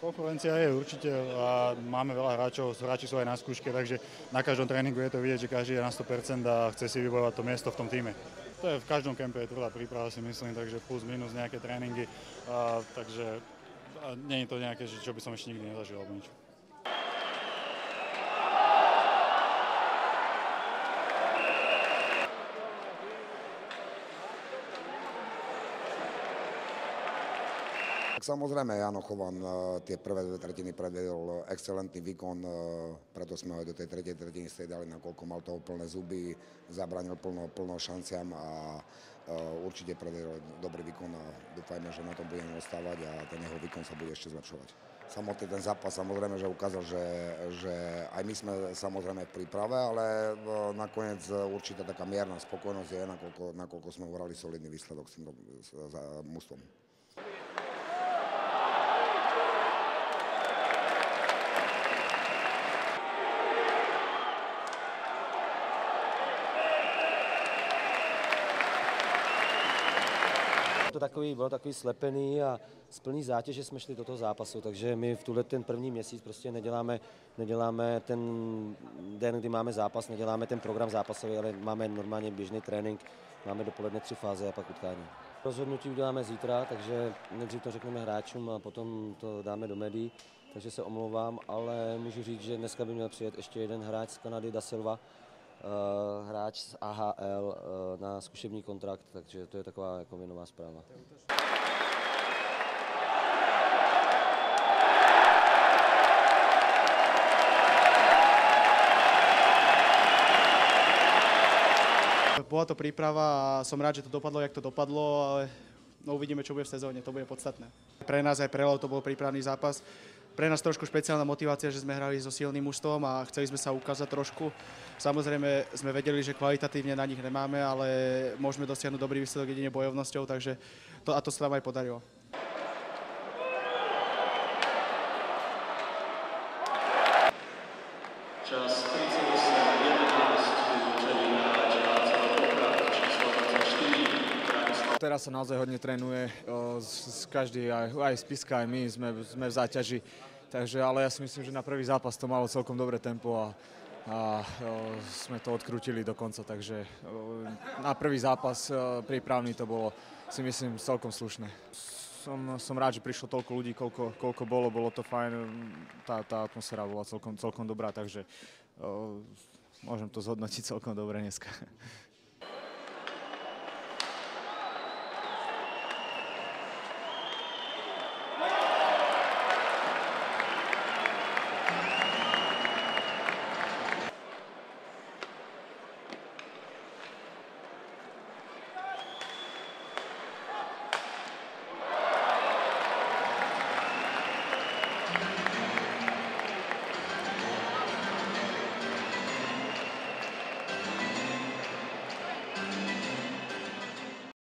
Konkurencia je určite a máme veľa hráčov, hráči sú aj na skúške, takže na každom tréningu je to vidieť, že každý je na 100% a chce si vybojovať to miesto v tom týme. To je v každom kempe je tvrdá príprava, si myslím, takže plus minus nejaké tréningy, takže nie je to nejaké, čo by som ešte nikdy nezažil alebo nič. Samozrejme, Jano Chovan tie prvé dve tretiny predvedol excelentný výkon, preto sme ho aj do tej tretej tretiny striedali, nakoľko mal toho plné zuby, zabránil plno šanciam a určite predvedol dobrý výkon a dúfajme, že na tom budeme ostávať a ten jeho výkon sa bude ešte zlepšovať. Samotný ten zápas samozrejme, že ukázal, že aj my sme samozrejme v príprave, ale nakoniec určite taká mierna spokojnosť je, nakoľko sme urali solidný výsledok s týmto mužstvom. Byl takový slepený a z plný zátěže jsme šli do toho zápasu, takže my v tuhle ten první měsíc prostě neděláme ten den, kdy máme zápas, neděláme ten program zápasový, ale máme normálně běžný trénink, máme dopoledne 3 fáze a pak utkání. Rozhodnutí uděláme zítra, takže nejdřív to řekneme hráčům a potom to dáme do médií, takže se omlouvám, ale můžu říct, že dneska by měl přijet ještě jeden hráč z Kanady, Da Silva, hráč z AHL na zkušební kontrakt, takže to je taková jako nová zpráva. Bola to príprava a som rád, že to dopadlo, jak to dopadlo, ale uvidíme, čo bude v sezóne, to bude podstatné. Pre nás aj pre Leo to bol prípravný zápas. Pre nás trošku špeciálna motivácia, že sme hrali so silným mužstvom a chceli sme sa ukázať trošku. Samozrejme sme vedeli, že kvalitatívne na nich nemáme, ale môžeme dosiahnuť dobrý výsledok jedine bojovnosťou, takže to sa nám aj podarilo. Čas 38, Teraz sa naozaj hodne trénuje, každý, aj Spiska, aj my sme v záťaži, takže, ale ja si myslím, že na prvý zápas to malo celkom dobré tempo a sme to odkrútili do konca, takže na prvý zápas prípravný to bolo, si myslím, celkom slušné. Som rád, že prišlo toľko ľudí, koľko bolo to fajn, tá atmosféra bola celkom dobrá, takže môžem to zhodnotiť celkom dobre dneska.